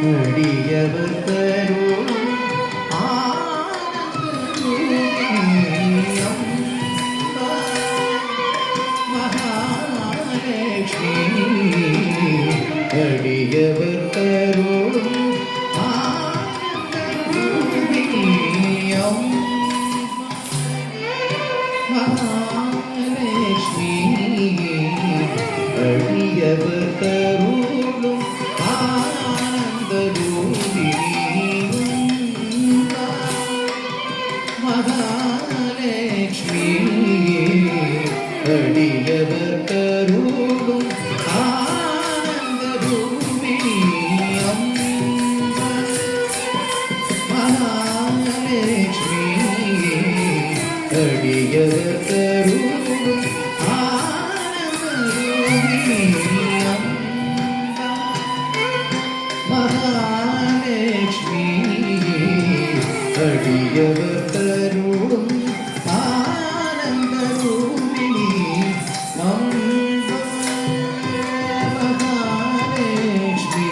அடியவர் தரும் மகாலட்சுமி அடியவர் தரும் மகாலட்சுமி அடியவர் தருளும் ஆனந்த ரூபிணியும் மகாலட்சுமி அடியவர் தருளும் ஆனந்த ரூபிணியும் மகாலட்சுமி அடியவர் தருளும் ஆனந்த ரூபிணியும் மகாலட்சுமி அடியவர் தருளும் ஆனந்த ரூபிணி மகாலட்சுமி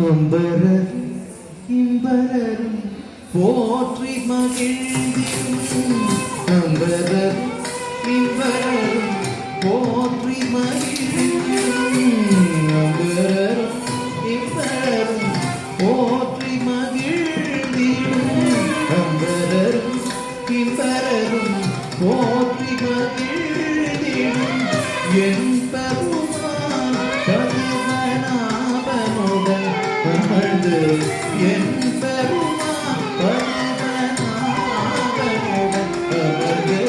அம்பரர் இம்பரரும் போற்றி மகிழ்ந்திடும் அம்பரர் இம்பரரும் போற்றி மகிழ்ந்திடும் அம்பரரும் இம்பரரும் போற்றி மகிழ்ந்திடும் அம்பரரும் இம்பரரும் போற்றி மகிழ்ந்திடும் என் பெருமான் பதுமநாபனுடன் அமர்ந்து என் பெருமான் பதுமநாபனுடன் அமர்ந்து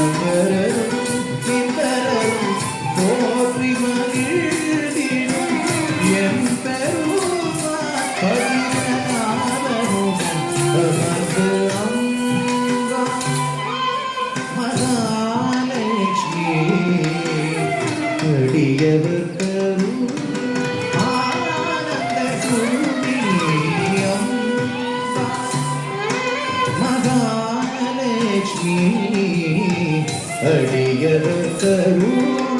அமரரும் இந்தரரும் போற்றி மகிழ்ந்திடும் என் பெருமான் பதுமநாபனுடன் அமர்ந்து அம்பா மகாலட்சுமி அடியவர் தரும் ஆனந்த ரூபிணியும் மகாலட்சுமி அடியவர் தரும்